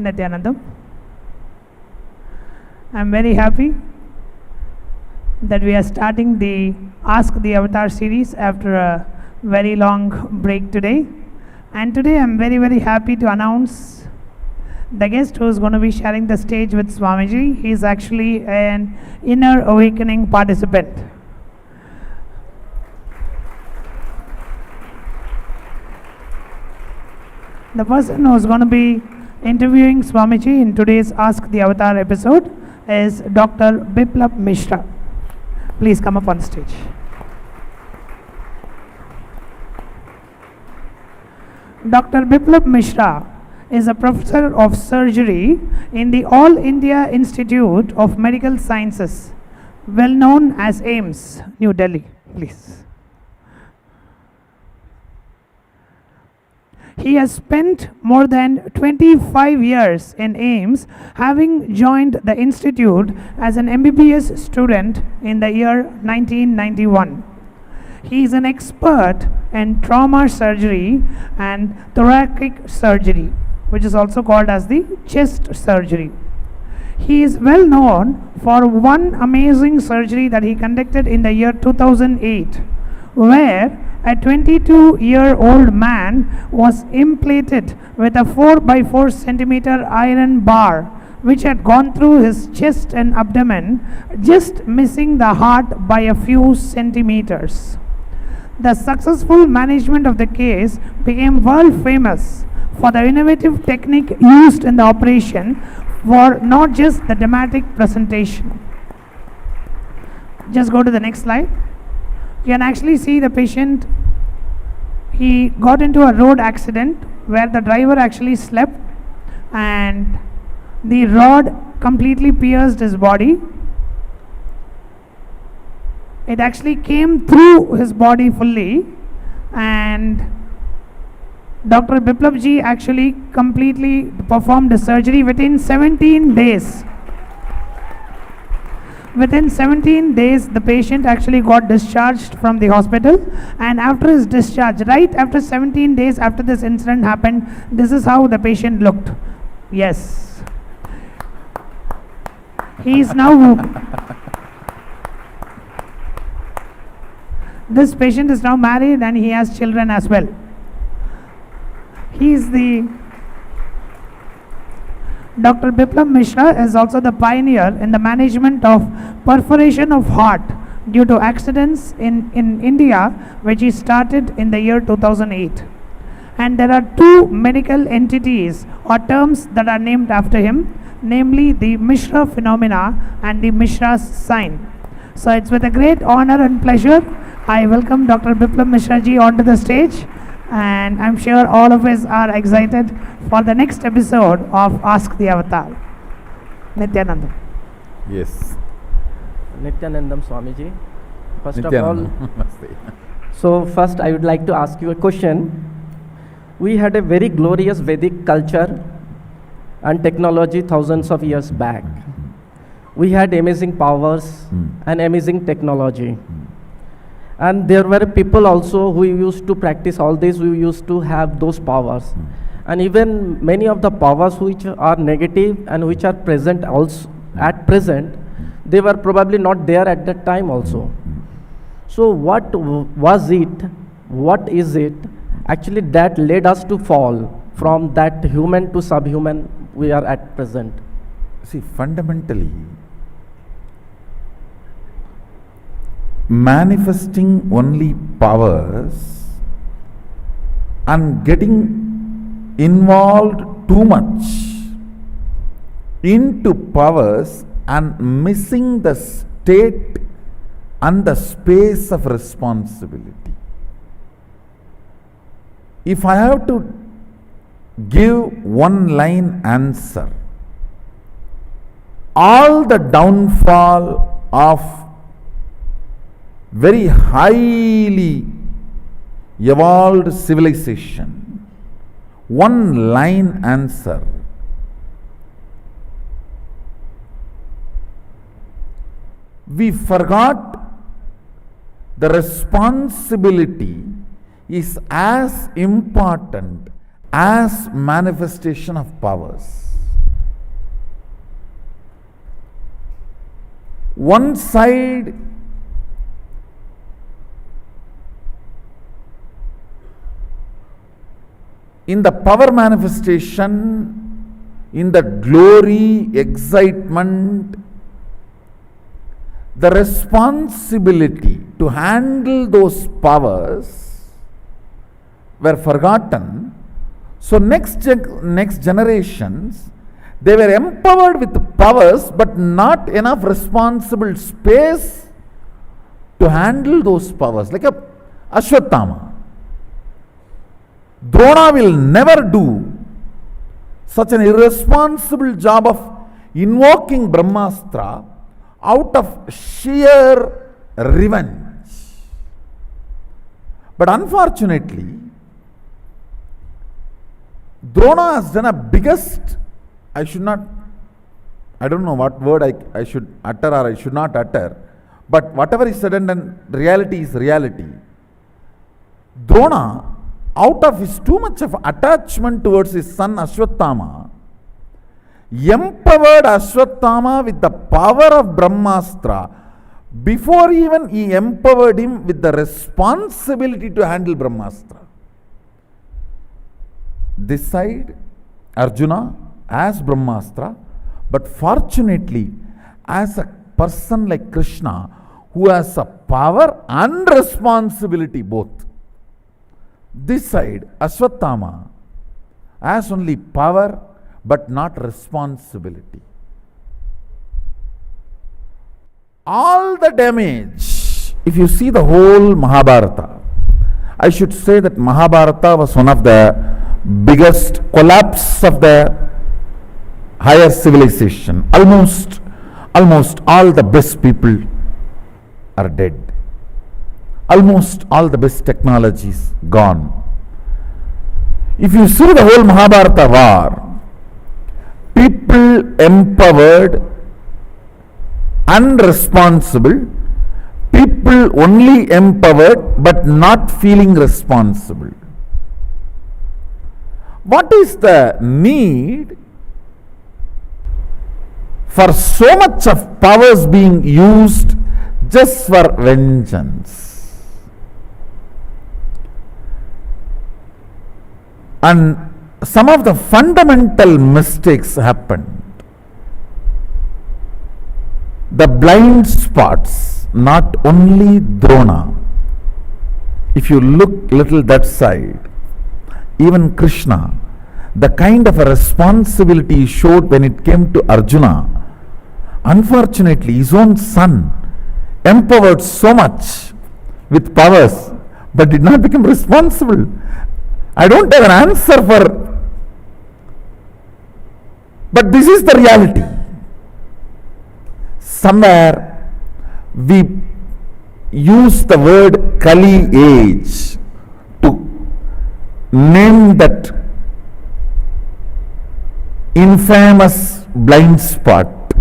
Nityanandam. I'm very happy that we are starting the Ask the Avatar series after a very long break today. And today I'm very happy to announce the guest who is going to be sharing the stage with Swamiji. He is actually an inner awakening participant. The person who is going to be interviewing Swamiji in today's Ask the Avatar episode is Dr. Biplab Mishra. Please come up on stage. Dr. Biplab Mishra is a professor of surgery in the All India Institute of Medical Sciences, well known as AIIMS, New Delhi. Please. He has spent more than 25 years in AIIMS, having joined the institute as an MBBS student in the year 1991. He is an expert in trauma surgery and thoracic surgery, which is also called as the chest surgery. He is well known for one amazing surgery that he conducted in the year 2008, where a 22-year-old man was implanted with a 4 by 4 centimeter iron bar which had gone through his chest and abdomen, just missing the heart by a few centimeters. The successful management of the case became world famous for the innovative technique used in the operation, for not just the dramatic presentation. Just go to the next slide. You can actually see the patient. He got into a road accident where the driver actually slept and the rod completely pierced his body. It actually came through his body fully, and Dr. Biplab ji actually completely performed the surgery within 17 days. Within 17 days, the patient actually got discharged from the hospital, and after his discharge, right after 17 days after this incident happened, this is how the patient looked. Yes. He is now, this patient is now married and he has children as well. He is the Dr. Biplab Mishra is also the pioneer in the management of perforation of heart due to accidents in India, which he started in the year 2008. And there are two medical entities or terms that are named after him, namely the Mishra phenomena and the Mishra's sign. So it's with a great honor and pleasure I welcome Dr. Biplab Mishra ji onto the stage. And I'm sure all of us are excited for the next episode of Ask the Avatar. Nityanandam. Yes. Nityanandam Swamiji. First Nityanandam. of all, so first I would like to ask you a question. We had a very glorious Vedic culture and technology thousands of years back. We had amazing powers and amazing technology. And there were people also who used to practice all this, who used to have those powers. And even many of the powers which are negative and which are present also at present, they were probably not there at that time also. So what was it, what is it actually that led us to fall from that human to subhuman we are at present? See, fundamentally, manifesting only powers and getting involved too much into powers and missing the state and the space of responsibility. If I have to give one line answer, all the downfall of very highly evolved civilization, one line answer: we forgot the responsibility is as important as manifestation of powers. One side in the power manifestation, in the glory, excitement, the responsibility to handle those powers were forgotten. So next generations, they were empowered with powers but not enough responsible space to handle those powers. Like a Ashwatthama. Drona will never do such an irresponsible job of invoking Brahmastra out of sheer revenge. But unfortunately, Drona has done a biggest, I don't know what word I should utter or I should not utter, but whatever is said and done, reality is reality. Drona, out of his too much of attachment towards his son Ashwatthama, empowered Ashwatthama with the power of Brahmastra before even he empowered him with the responsibility to handle Brahmastra. This side, Arjuna as Brahmastra, but fortunately as a person like Krishna who has a power and responsibility both. This side, Ashwatthama, has only power but not responsibility. All the damage, if you see the whole Mahabharata, I should say that Mahabharata was one of the biggest collapse of the higher civilization. Almost all the best people are dead. Almost all the best technologies gone. If you see the whole Mahabharata war, people empowered and responsible, people only empowered but not feeling responsible. What is the need for so much of powers being used just for vengeance? And some of the fundamental mistakes happened. The blind spots, not only Drona. If you look little that side, even Krishna, the kind of a responsibility he showed when it came to Arjuna, unfortunately his own son empowered so much with powers but did not become responsible. I don't have an answer for, but this is the reality. Somewhere we use the word Kali age to name that infamous blind spot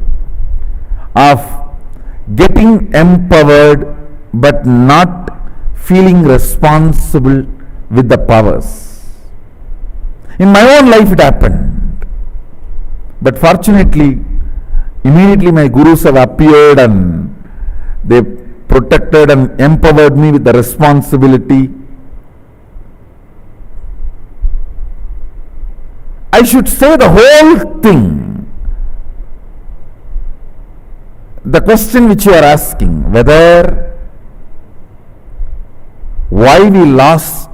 of getting empowered but not feeling responsible with the powers. In my own life it happened, but fortunately immediately my gurus have appeared and they protected and empowered me with the responsibility. I should say the whole thing. The question which you are asking, whether why we lost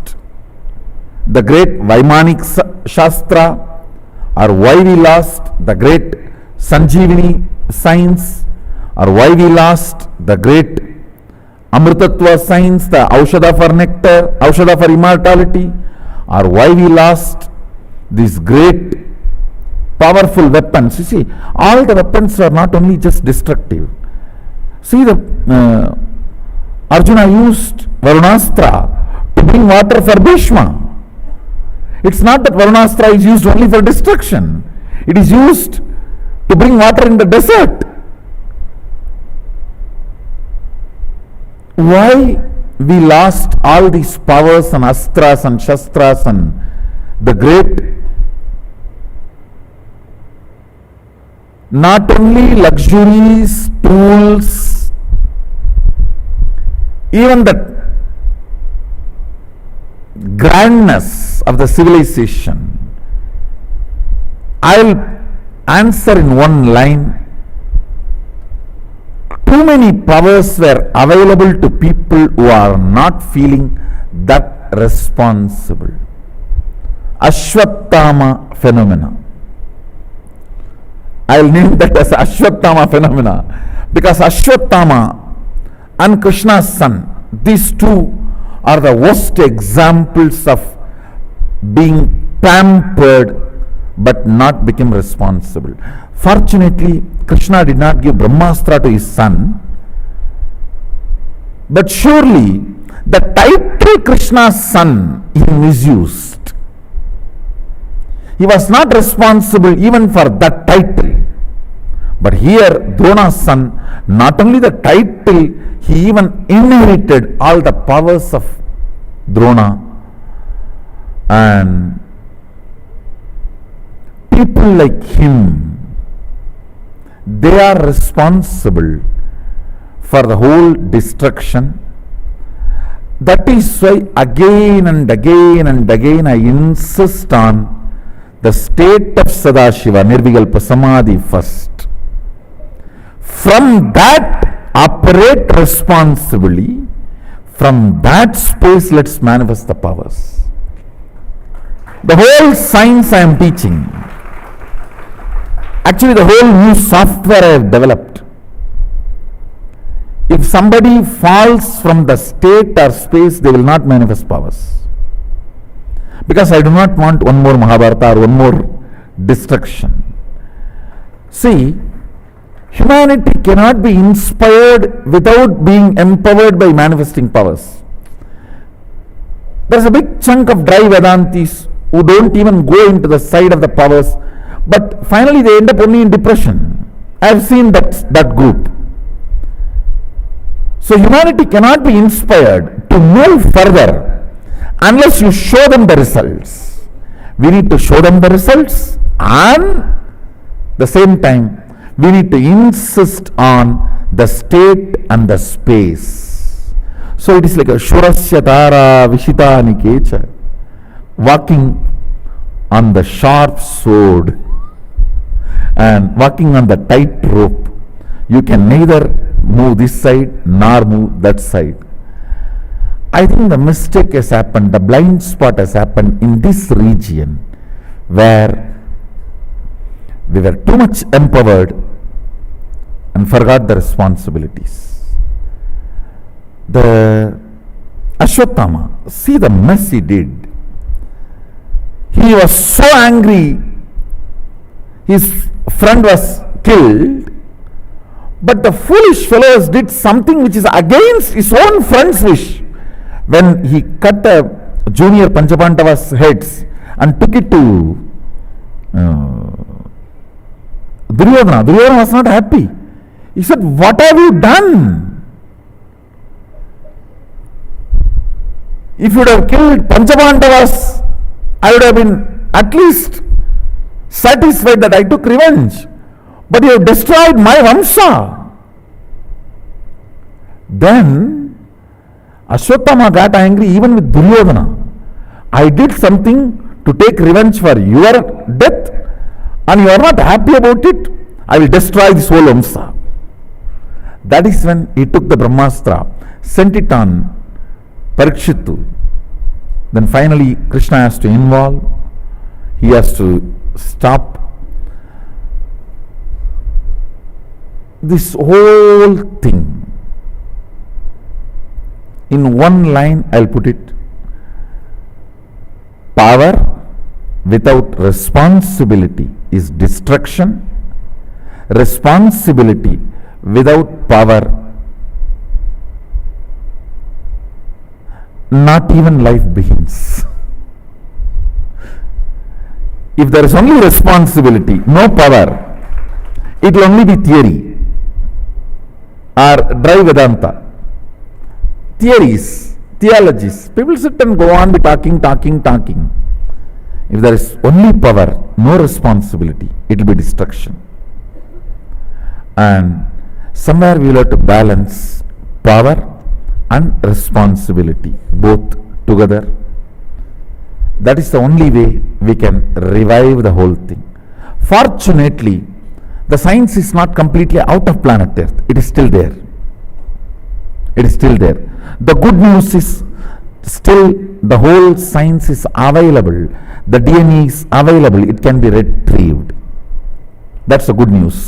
the great Vaimanik Shastra, or why we lost the great Sanjeevani science, or why we lost the great Amritattva science, the Aushadha for nectar, Aushadha for immortality, or why we lost these great powerful weapons. You see, all the weapons are not only just destructive. See, the Arjuna used Varunastra to bring water for Bhishma. It's not that Varunastra is used only for destruction. It is used to bring water in the desert. Why we lost all these powers and astras and shastras and the great not only luxuries, tools, even the grandness of the civilization. I'll answer in one line. Too many powers were available to people who are not feeling that responsible. Ashwatthama phenomena. I'll name that as Ashwatthama phenomena because Ashwatthama and Krishna's son, these two are the worst examples of being pampered but not become responsible. Fortunately, Krishna did not give Brahmastra to his son, but surely the title Krishna's son he misused. He was not responsible even for that title. But here, Drona's son, not only the title, he even inherited all the powers of Drona. And people like him, they are responsible for the whole destruction. That is why again and again and again I insist on the state of Sadashiva, Nirvikalpa Samadhi first. From that operate responsibly, from that space let's manifest the powers. The whole science I am teaching, actually the whole new software I have developed, if somebody falls from the state or space, they will not manifest powers. Because I do not want one more Mahabharata or one more destruction. See, humanity cannot be inspired without being empowered by manifesting powers. There is a big chunk of dry Vedantis who don't even go into the side of the powers, but finally they end up only in depression. I have seen that group. So humanity cannot be inspired to move further unless you show them the results. We need to show them the results, and the same time we need to insist on the state and the space. So it is like a Shurasya Tara Vishita Nikecha, walking on the sharp sword and walking on the tight rope. You can neither move this side nor move that side. I think the mistake has happened, the blind spot has happened in this region where we were too much empowered and forgot the responsibilities. The Ashwatthama, see the mess he did. He was so angry, his friend was killed, but the foolish fellows did something which is against his own friend's wish. When he cut the junior Panchapandavas' heads and took it to Duryodhana, Duryodhana was not happy. He said, "What have you done? If you would have killed Panchapandavas, I would have been at least satisfied that I took revenge. But you have destroyed my Vamsa." Then Ashwatthama got angry even with Duryodhana. I did something to take revenge for your death and you are not happy about it. I will destroy this whole Vamsa. That is when he took the Brahmastra, sent it on Parikshittu. Then finally Krishna has to involve. He has to stop this whole thing. In one line, I'll put it. Power without responsibility is destruction. Responsibility without power, not even life begins. If there is only responsibility, no power, it will only be theory or dry Vedanta. Theories, theologies, people sit and go on be talking. If there is only power, no responsibility, it will be destruction. and somewhere we will have to balance power and responsibility both together. That is the only way we can revive the whole thing. Fortunately, the science is not completely out of planet Earth. It is still there. It is still there. The good news is still the whole science is available. The DNA is available. It can be retrieved. That's the good news.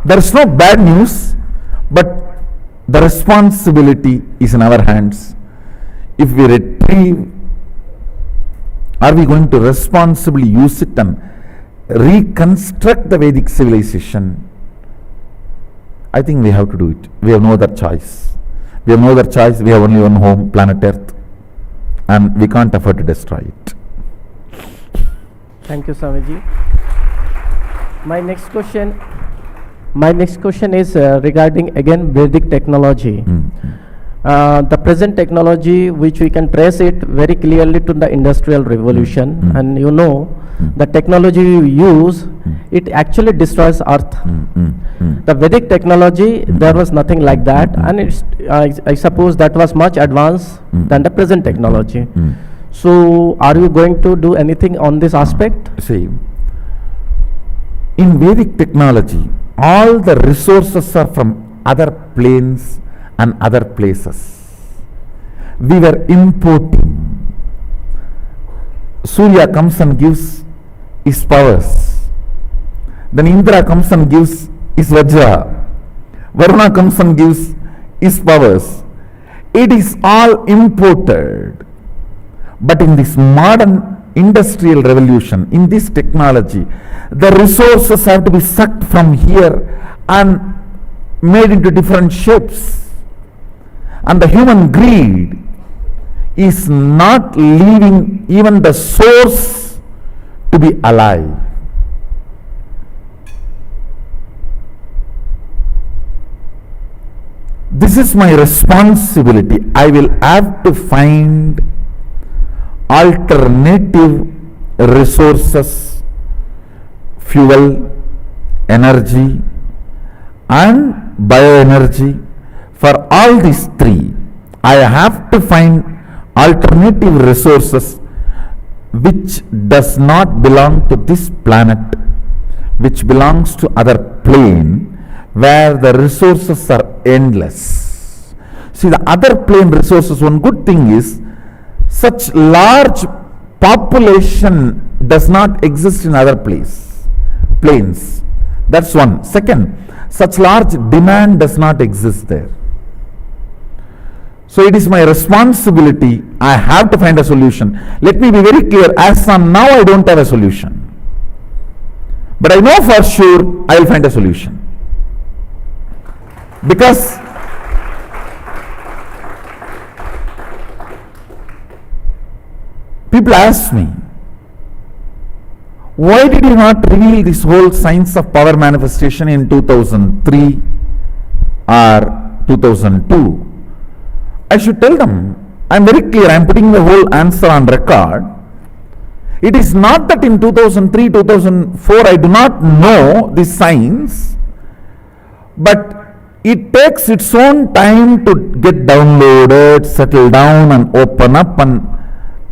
There is no bad news, but the responsibility is in our hands. If we retrieve, are we going to responsibly use it and reconstruct the Vedic civilization? I think we have to do it. We have no other choice. We have no other choice. We have only one home, planet Earth, and we can't afford to destroy it. Thank you, Swamiji. My next question is regarding again Vedic technology. The present technology, which we can trace it very clearly to the Industrial Revolution, and you know, the technology you use, it actually destroys Earth. The Vedic technology, there was nothing like that, and it's, I suppose that was much advanced than the present technology. So, are you going to do anything on this aspect? See, in Vedic technology, all the resources are from other planes and other places. We were importing. Surya comes and gives his powers. Then Indra comes and gives his Vajra. Varuna comes and gives his powers. It is all imported. But in this modern industrial revolution, in this technology, the resources have to be sucked from here and made into different shapes. And the human greed is not leaving even the source to be alive. This is my responsibility. I will have to find alternative resources, fuel, energy, and bioenergy. For all these three, I have to find alternative resources which does not belong to this planet, which belongs to other plane, where the resources are endless. See, the other plane resources, one good thing is, such large population does not exist in other planes. That's one. Second, such large demand does not exist there. So it is my responsibility. I have to find a solution. Let me be very clear. As on now, I don't have a solution. But I know for sure I will find a solution. Because people ask me, why did you not reveal this whole science of power manifestation in 2003 or 2002? I should tell them, I am very clear, I am putting the whole answer on record. It is not that in 2003, 2004 I do not know this science, but it takes its own time to get downloaded, settle down and open up and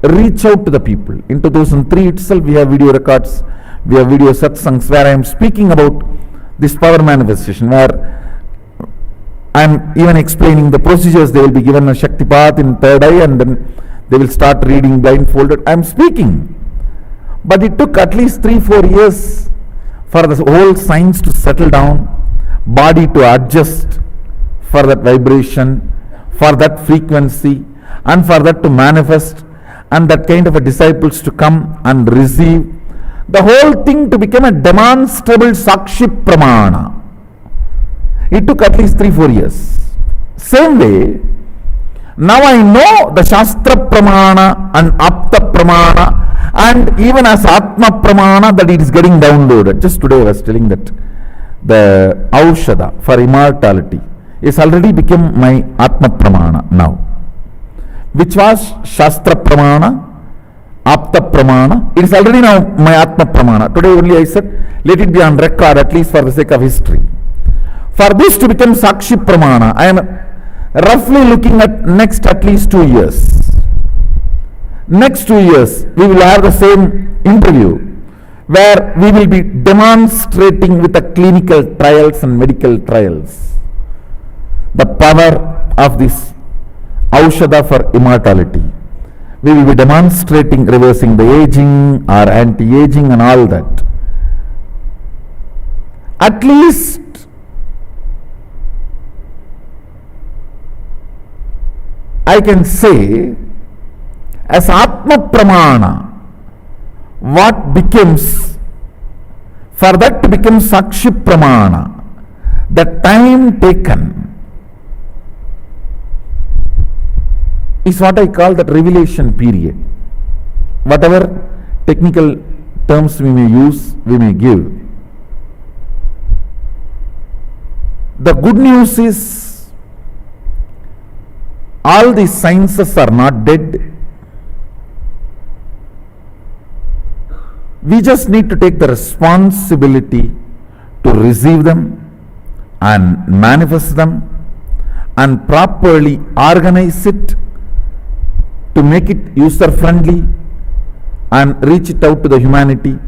reach out to the people. In 2003 itself we have video records, we have video satsangs where I am speaking about this power manifestation, where I am even explaining the procedures. They will be given a Shaktipat in third eye and then they will start reading blindfolded. I am speaking. But it took at least 3-4 years for the whole science to settle down, body to adjust for that vibration, for that frequency, and for that to manifest, and that kind of a disciples to come and receive. The whole thing to become a demonstrable Sakshi Pramana. It took at least 3-4 years. Same way, now I know the Shastra Pramana and Apta Pramana, and even as Atma Pramana, that it is getting downloaded. Just today I was telling that the Aushadha for immortality is already become my Atma Pramana now, which was Shastra Pramana Apta Pramana. It is already now my Atma Pramana. Today only I said, let it be on record, at least for the sake of history. For this to become Sakshi Pramana, I am roughly looking at next at least 2 years. Next 2 years, we will have the same interview where we will be demonstrating with the clinical trials and medical trials the power of this Aushadha for immortality. We will be demonstrating reversing the aging or anti-aging and all that. At least I can say, as Atma Pramana, what becomes, for that to become Sakshi Pramana, the time taken is what I call that revelation period. Whatever technical terms we may use, we may give. The good news is, all these sciences are not dead. We just need to take the responsibility to receive them and manifest them and properly organize it to make it user friendly and reach it out to the humanity.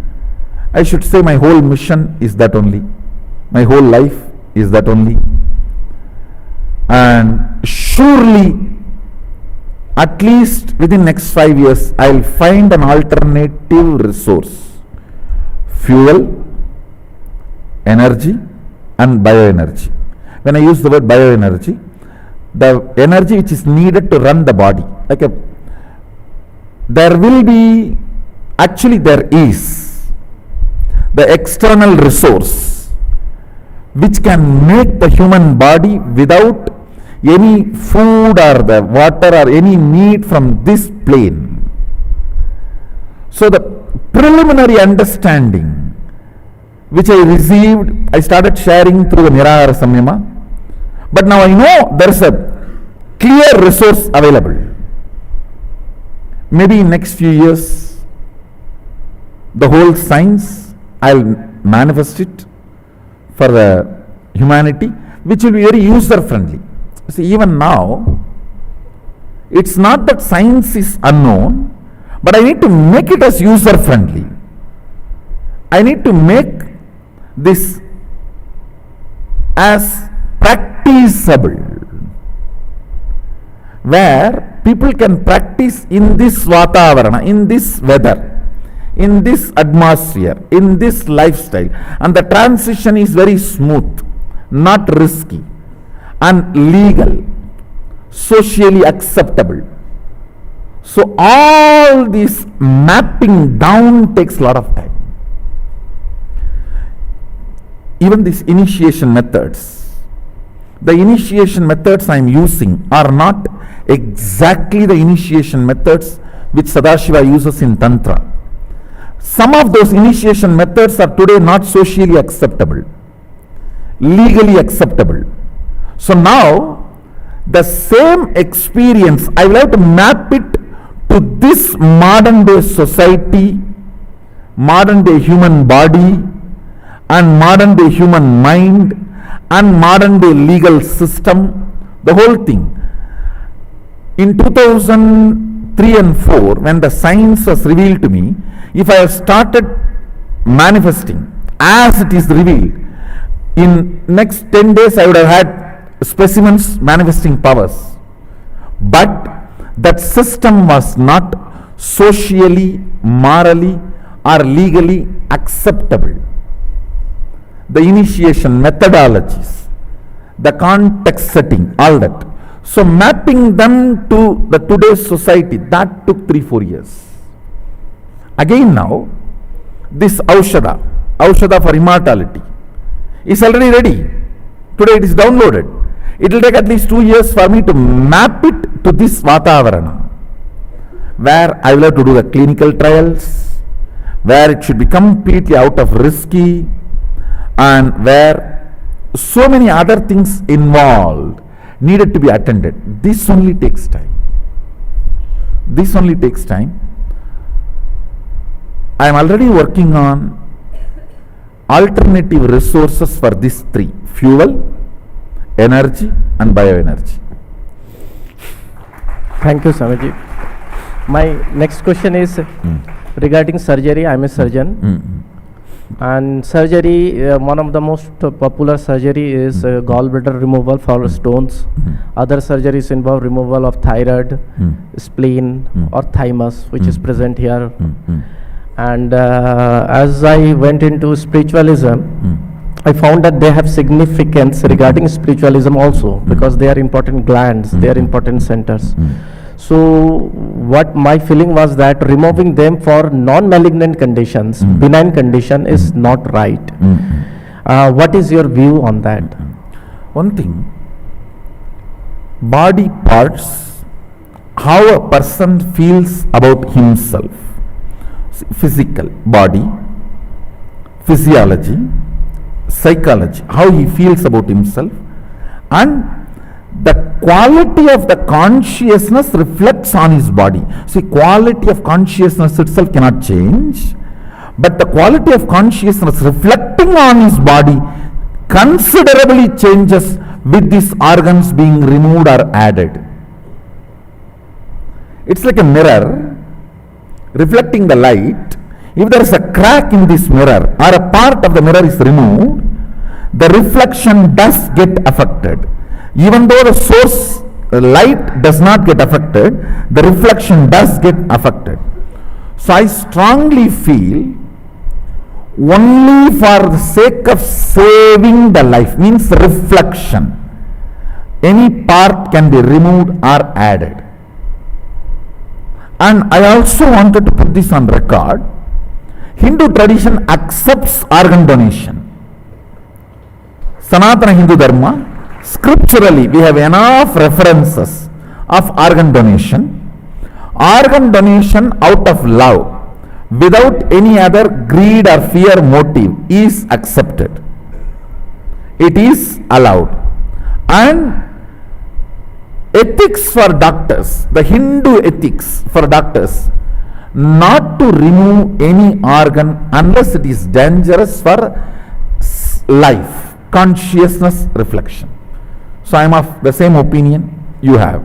I should say my whole mission is that only. My whole life is that only. And surely, at least within next 5 years, I will find an alternative resource. Fuel, energy and bioenergy. When I use the word bioenergy, the energy which is needed to run the body. There will be, actually there is, the external resource which can make the human body without any food or the water or any need from this plane. So the preliminary understanding which I received, I started sharing through the Nirahara Samyama, but now I know there is a clear resource available. Maybe in next few years, the whole science, I'll manifest it for the humanity, which will be very user friendly. See, even now, it's not that science is unknown, but I need to make it as user friendly. I need to make this as practicable, where people can practice in this Vatavarana, in this weather, in this atmosphere, in this lifestyle, and the transition is very smooth, not risky, and legal, socially acceptable. So all this mapping down takes a lot of time. Even these initiation methods, the initiation methods I am using are not exactly the initiation methods which Sadashiva uses in Tantra. Some of those initiation methods are today not socially acceptable, legally acceptable. So now, the same experience, I will have to map it to this modern day society, modern day human body, and modern day human mind, and modern day legal system, the whole thing. In 2003 and 4, when the science was revealed to me, if I have started manifesting as it is revealed, in next 10 days I would have had specimens manifesting powers. But that system was not socially, morally, or legally acceptable. The initiation methodologies, the context setting, all that. So mapping them to the today's society, that took 3-4 years. Again now, this Aushadha for immortality, is already ready. Today it is downloaded. It will take at least 2 years for me to map it to this Vatavarana, where I will have to do the clinical trials, where it should be completely out of risky, and where so many other things involved needed to be attended. This only takes time. This only takes time. I am already working on alternative resources for these three: fuel, energy and bioenergy. Thank you, Swamiji. My next question is regarding surgery. I am a surgeon. And surgery, one of the most popular surgery is gallbladder removal for stones. Other surgeries involve removal of thyroid, spleen or thymus, which is present here. And as I went into spiritualism, I found that they have significance regarding spiritualism also, because they are important glands, they are important centers. So what my feeling was that removing them for non-malignant conditions, benign condition, is not right. What is your view on that? One thing, body parts, how a person feels about himself, physical, body, physiology, psychology, how he feels about himself, and the quality of the consciousness reflects on his body. See, quality of consciousness itself cannot change, but the quality of consciousness reflecting on his body considerably changes with these organs being removed or added. It's like a mirror reflecting the light. If there is a crack in this mirror or a part of the mirror is removed, the reflection does get affected. Even though the source light does not get affected, the reflection does get affected. So I strongly feel only for the sake of saving the life, means reflection, any part can be removed or added. And I also wanted to put this on record. Hindu tradition accepts organ donation. Sanatana Hindu Dharma, scripturally we have enough references of organ donation. Organ donation out of love, without any other greed or fear motive, is accepted. It is allowed. And ethics for doctors, the Hindu ethics for doctors, not to remove any organ unless it is dangerous for life, consciousness, reflection. So I am of the same opinion you have.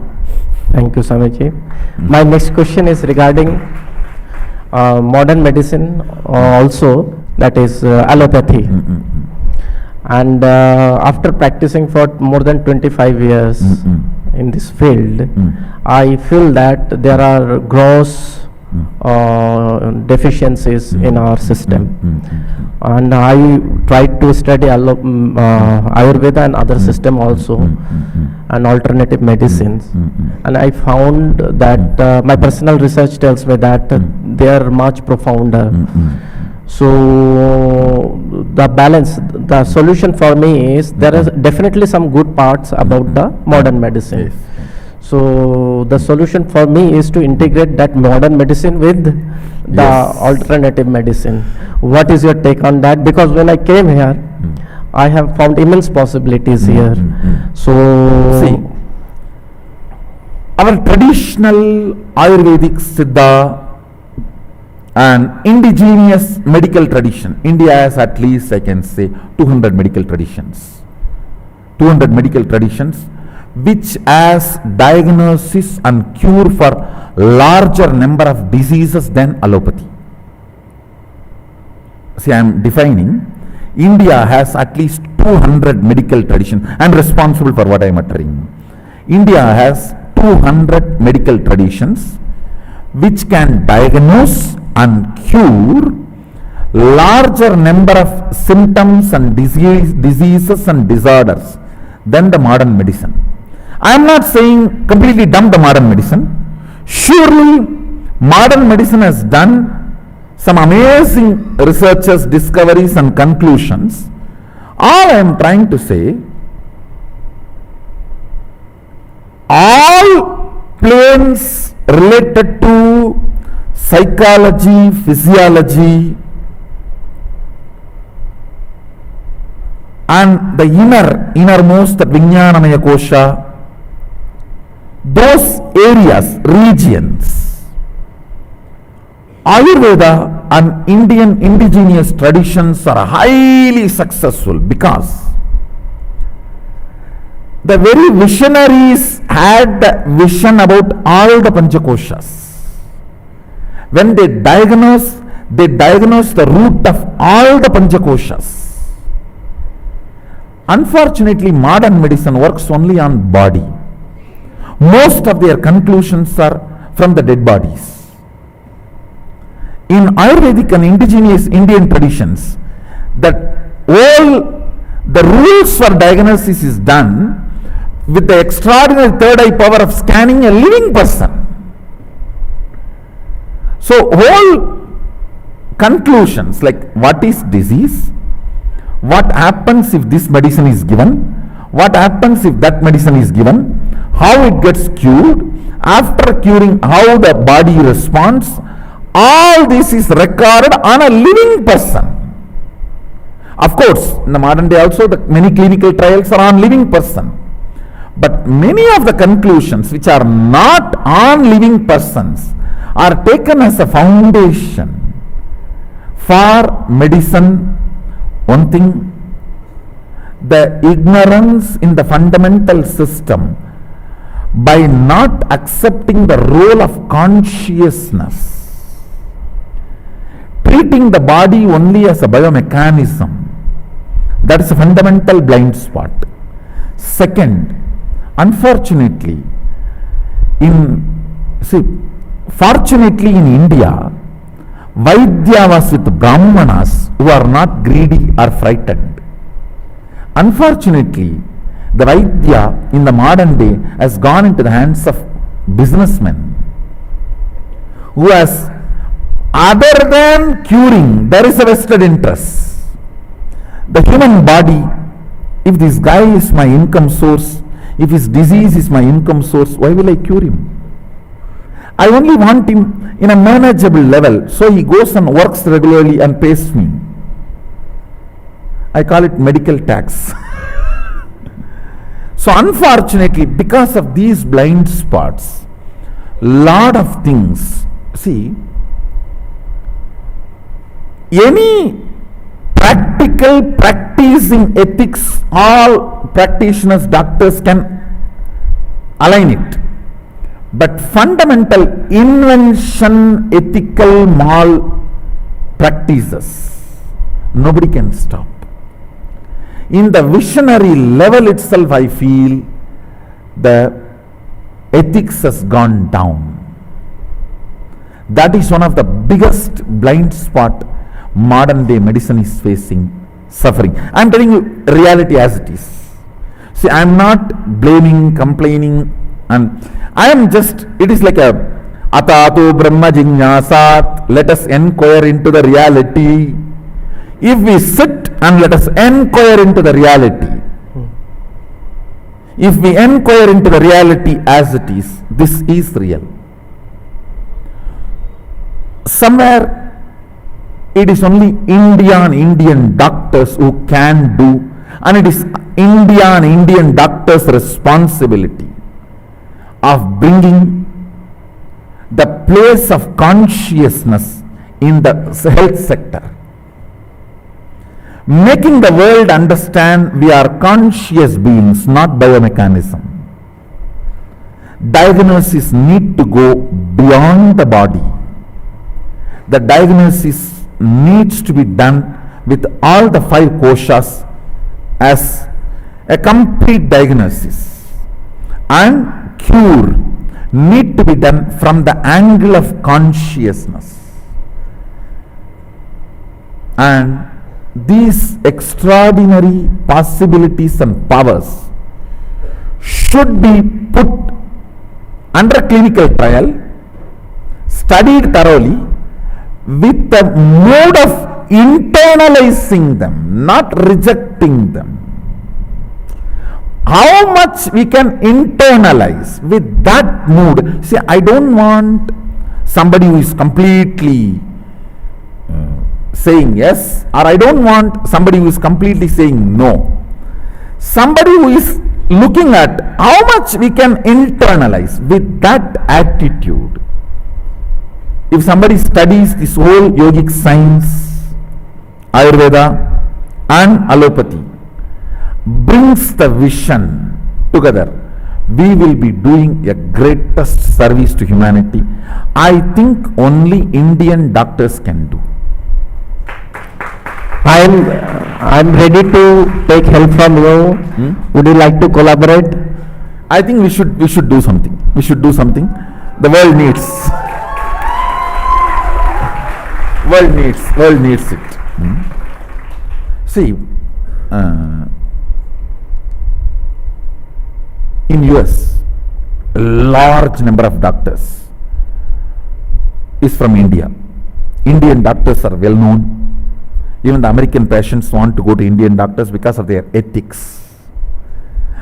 Thank you, Swamiji. My next question is regarding modern medicine also, that is allopathy. And after practicing for more than 25 years in this field, I feel that there are gross deficiencies in our system. And I tried to study Ayurveda and other system also, and alternative medicines. And I found that my personal research tells me that they are much profounder. So the balance, the solution for me is there is definitely some good parts about the modern medicine. Yes. So the solution for me is to integrate that modern medicine with the Yes. alternative medicine. What is your take on that? Because when I came here, I have found immense possibilities here. So See, our traditional Ayurvedic Siddha and indigenous medical tradition, India has at least, I can say, 200 medical traditions. 200 medical traditions which has diagnosis and cure for larger number of diseases than allopathy. See, I am defining. India has at least 200 medical traditions. I am responsible for what I am uttering. India has 200 medical traditions which can diagnose and cure larger number of symptoms and diseases and disorders than the modern medicine. I am not saying completely dump the modern medicine. Surely modern medicine has done some amazing researches, discoveries and conclusions. All I am trying to say, all planes related to psychology, physiology and the innermost Vijnanamaya Kosha, those areas, regions, Ayurveda and Indian indigenous traditions are highly successful because the very visionaries had the vision about all the Panchakoshas. When they diagnose the root of all the Panchakoshas. Unfortunately, modern medicine works only on body. Most of their conclusions are from the dead bodies. In Ayurvedic and indigenous Indian traditions, the rules for diagnosis is done with the extraordinary third eye power of scanning a living person. So whole conclusions like what is disease, what happens if this medicine is given, what happens if that medicine is given, how it gets cured, after curing how the body responds, all this is recorded on a living person. Of course, in the modern day also many clinical trials are on living person. But many of the conclusions which are not on living persons are taken as a foundation for medicine. One thing, the ignorance in the fundamental system by not accepting the role of consciousness, treating the body only as a biomechanism, that is a fundamental blind spot. Second, unfortunately, fortunately in India, Vaidya was with Brahmanas who are not greedy or frightened. Unfortunately, the Vaidya in the modern day has gone into the hands of businessmen who has, other than curing, there is a vested interest. The human body, if this guy is my income source, if his disease is my income source, why will I cure him? I only want him in a manageable level, so he goes and works regularly and pays me. I call it medical tax. So unfortunately, because of these blind spots, lot of things, see, any practical practicing ethics, all practitioners, doctors can align it. But fundamental invention, ethical malpractices, nobody can stop. In the visionary level itself, I feel the ethics has gone down. That is one of the biggest blind spot modern day medicine is facing, suffering. I am telling you reality as it is. See, I am not blaming, complaining, and I am just, it is like a Atato Brahma Jignasat, let us inquire into the reality. If we sit and let us inquire into the reality, if we inquire into the reality as it is, this is real. Somewhere it is only Indian doctors who can do, and it is Indian doctors' responsibility of bringing the place of consciousness in the health sector, making the world understand we are conscious beings, not biomechanism. Diagnosis need to go beyond the body. The diagnosis needs to be done with all the 5 koshas as a complete diagnosis, and cure need to be done from the angle of consciousness. And these extraordinary possibilities and powers should be put under clinical trial, studied thoroughly, with the mode of internalizing them, not rejecting them. How much we can internalize with that mood. See, I don't want somebody who is completely saying yes, or I don't want somebody who is completely saying no. Somebody who is looking at how much we can internalize with that attitude if somebody studies this whole yogic science, Ayurveda and allopathy, brings the vision together, we will be doing a greatest service to humanity. I think only Indian doctors can do. I'm ready to take help from you. Would you like to collaborate? I think we should do something. We should do something. The world needs. World needs it. See, in US, a large number of doctors is from India. Indian doctors are well known. Even the American patients want to go to Indian doctors because of their ethics.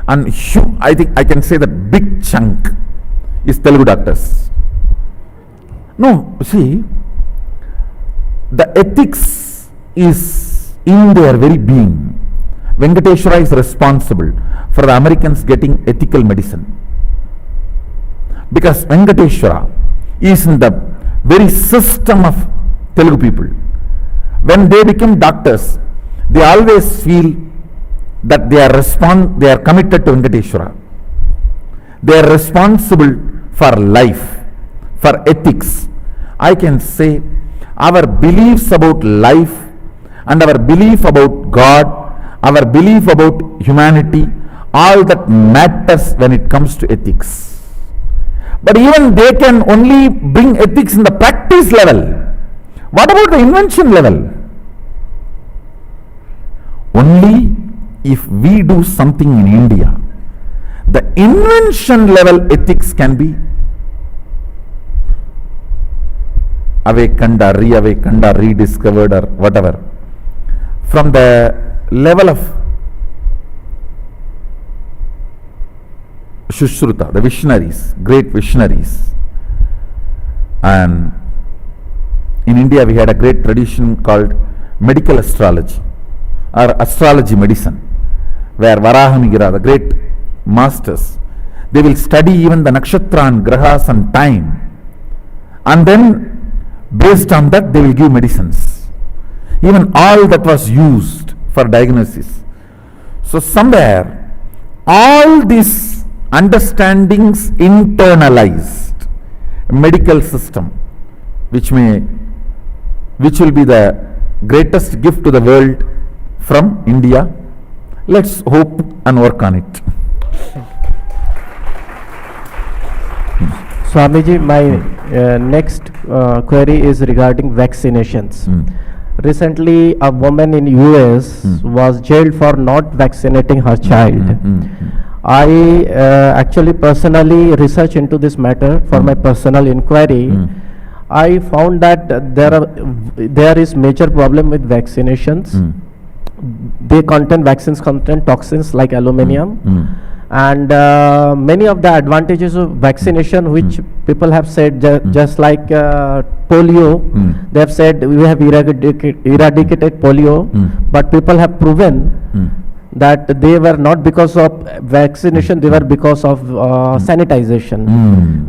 And I think I can say that big chunk is Telugu doctors. No, see, the ethics is in their very being. Venkateshwara is responsible for the Americans getting ethical medicine. Because Venkateshwara is in the very system of Telugu people. When they become doctors, they always feel that they are committed to Venkateshwara. They are responsible for life, for ethics. I can say our beliefs about life and our belief about God, our belief about humanity, all that matters when it comes to ethics. But even they can only bring ethics in the practice level. What about the invention level? Only if we do something in India, the invention level ethics can be awakened or reawakened or rediscovered or whatever. From the level of Shushruta, the visionaries, great visionaries. And in India we had a great tradition called medical astrology or astrology medicine, where Varahamigira, the great masters, they will study even the nakshatra and grahas and time, and then based on that they will give medicines. Even all that was used for diagnosis. So somewhere all these understandings internalized medical system, which will be the greatest gift to the world from India. Let's hope and work on it. Swamiji, my next query is regarding vaccinations. Recently, a woman in US was jailed for not vaccinating her child. I actually personally researched into this matter for my personal inquiry. I found that there is major problem with vaccinations. They vaccines contain toxins like aluminum, and many of the advantages of vaccination which people have said, just like polio, they have said we have eradicated polio, but people have proven that they were not because of vaccination, they were because of sanitization,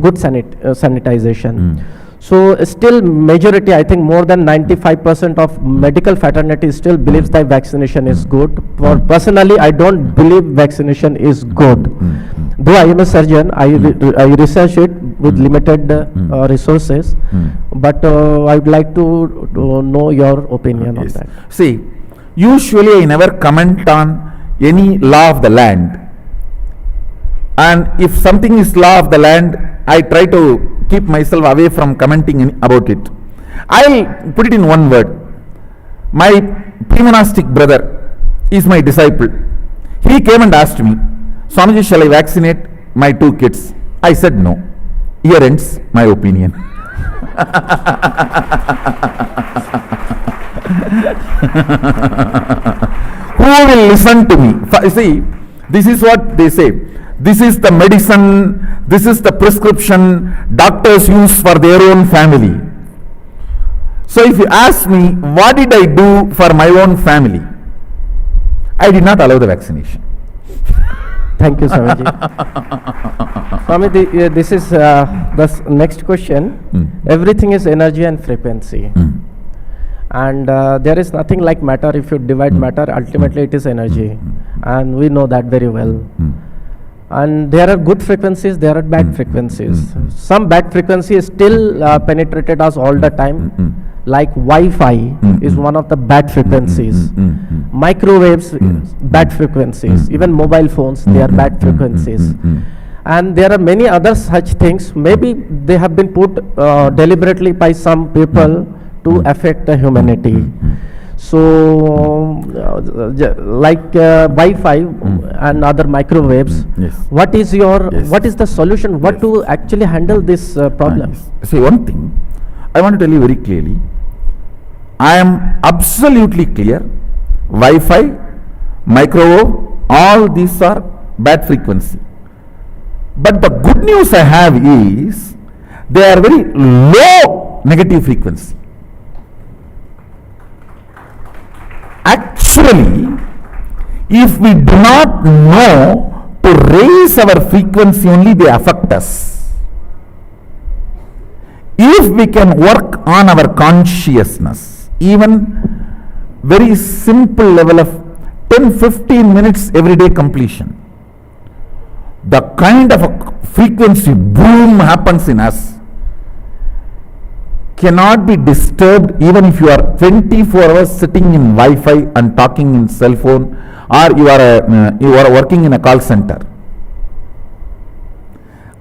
good sanitization. So still majority, I think more than 95% of medical fraternity still believes that vaccination is good. For personally, I don't believe vaccination is good. Though I am a surgeon, I research it with limited resources, but I would like to know your opinion on that. See, usually I never comment on any law of the land, and if something is law of the land, I try to keep myself away from commenting about it. I'll put it in one word. My pre-monastic brother is my disciple. He came and asked me, Swamiji, shall I vaccinate my 2 kids? I said no. Here ends my opinion. Who will listen to me? See, this is what they say. This is the medicine, this is the prescription doctors use for their own family. So if you ask me, what did I do for my own family? I did not allow the vaccination. Thank you, Swamiji. Swami, this is Next question. Everything is energy and frequency. And there is nothing like matter. If you divide matter, ultimately it is energy. And we know that very well. And there are good frequencies, there are bad frequencies. Some bad frequencies still penetrated us all the time. Like Wi-Fi is one of the bad frequencies. Microwaves, bad frequencies. Even mobile phones, they are bad frequencies. And there are many other such things. Maybe they have been put deliberately by some people to affect the humanity. So, like Wi-Fi and other microwaves, Yes. what is your, Yes. what is the solution? What Yes. to actually handle this problem? Yes. See, one thing, I want to tell you very clearly. I am absolutely clear. Wi-Fi, microwave, all these are bad frequency. But the good news I have is, they are very low negative frequency. Actually, if we do not know to raise our frequency, only they affect us. If we can work on our consciousness, even very simple level of 10-15 minutes everyday completion, the kind of a frequency boom happens in us cannot be disturbed even if you are 24 hours sitting in Wi-Fi and talking in cell phone, or you are working in a call center.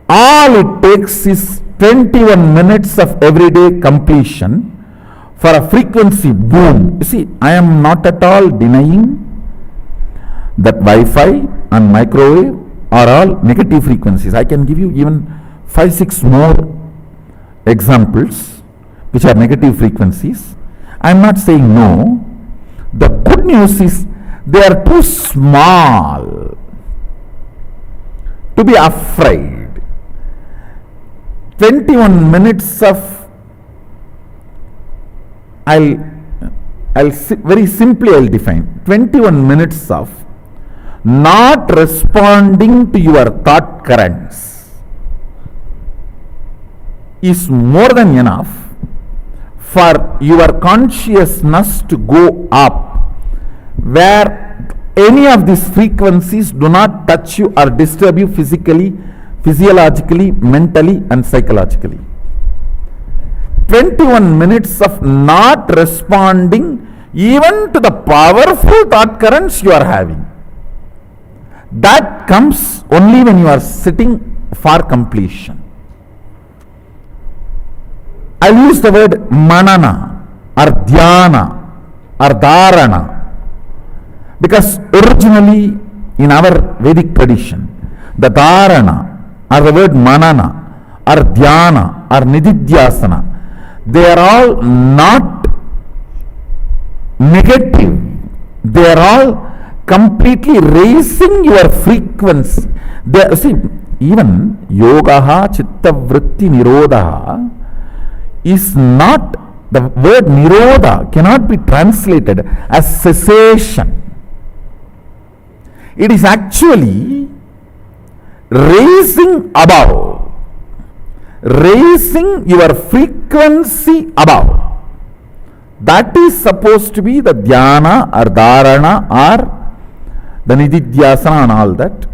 All it takes is 21 minutes of everyday completion for a frequency boom. You see, I am not at all denying that Wi-Fi and microwave are all negative frequencies. I can give you even 5-6 more examples which are negative frequencies. I am not saying no. The good news is they are too small to be afraid. 21 minutes of, very simply I'll define, 21 minutes of not responding to your thought currents is more than enough for your consciousness to go up, where any of these frequencies do not touch you or disturb you physically, physiologically, mentally and psychologically. 21 minutes of not responding even to the powerful thought currents you are having. That comes only when you are sitting for completion. I'll use the word manana or dhyana or dharana, because originally in our Vedic tradition, the dharana or the word manana or dhyana or nididhyasana, they are all not negative. They are all completely raising your frequency. See, even yogaha chitta vritti nirodha is not, the word nirodha cannot be translated as cessation. It is actually raising above, raising your frequency above. That is supposed to be the dhyana or dharana or the nididhyasana and all that.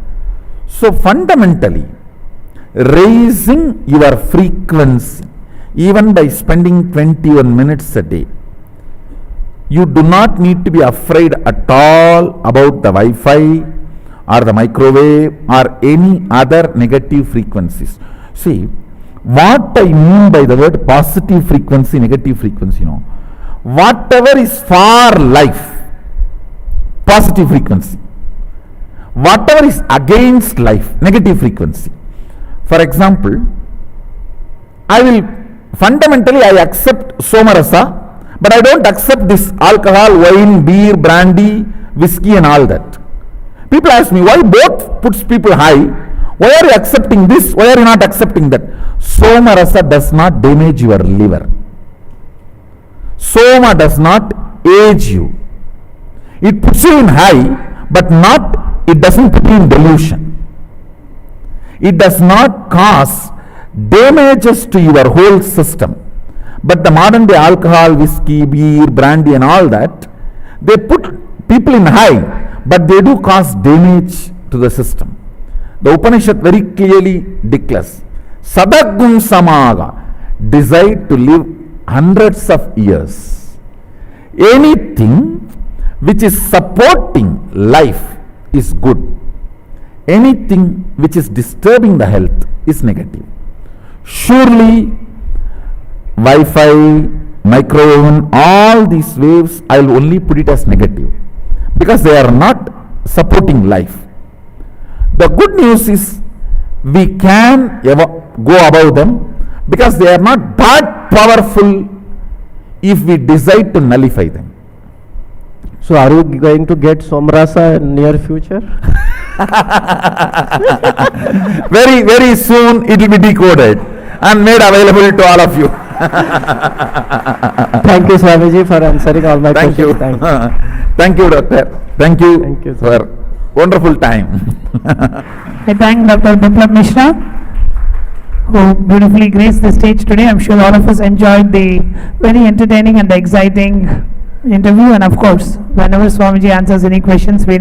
So fundamentally, raising your frequency, even by spending 21 minutes a day. You do not need to be afraid at all about the Wi-Fi or the microwave or any other negative frequencies. See, what I mean by the word positive frequency, negative frequency, whatever is for life, positive frequency. Whatever is against life, negative frequency. For example, fundamentally I accept somarasa, but I don't accept this alcohol, wine, beer, brandy, whiskey and all that. People ask me, why both puts people high? Why are you accepting this? Why are you not accepting that? Somarasa does not damage your liver. Soma does not age you. It puts you in high, but it doesn't put you in delusion. It does not cause damages to your whole system. But the modern day alcohol, whiskey, beer, brandy and all that, they put people in high, but they do cause damage to the system. The Upanishad very clearly declares, Sadagum Samaga, desire to live hundreds of years. Anything which is supporting life is good. Anything which is disturbing the health is negative. Surely Wi-Fi, microwave, all these waves, I will only put it as negative because they are not supporting life. The good news is we can go above them because they are not that powerful if we decide to nullify them. So are you going to get Somrasa in near future? Very, very soon it will be decoded and made available to all of you. Thank you, Swamiji, for answering all my Thank you. questions. Thank you. Thank you, Doctor. Thank you, Thank you, sir. for wonderful time. I thank Dr. Biplab Mishra, who beautifully graced the stage today. I'm sure all of us enjoyed the very entertaining and exciting interview. And of course, whenever Swamiji answers any questions, we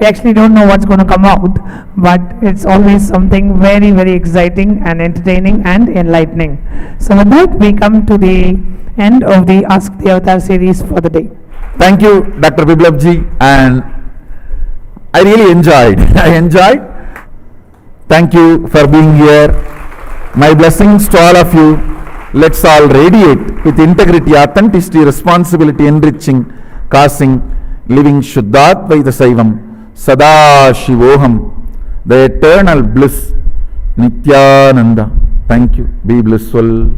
actually don't know what's going to come out, but it's always something very, very exciting and entertaining and enlightening. So with that, we come to the end of the Ask the Avatar series for the day. Thank you, Dr. Biplabji, and I really enjoyed. I enjoyed. Thank you for being here. My blessings to all of you. Let's all radiate with integrity, authenticity, responsibility, enriching, causing, living Shuddhadvaita Saivam, Sada Shivoham, the eternal bliss, Nityananda. Thank you. Be blissful.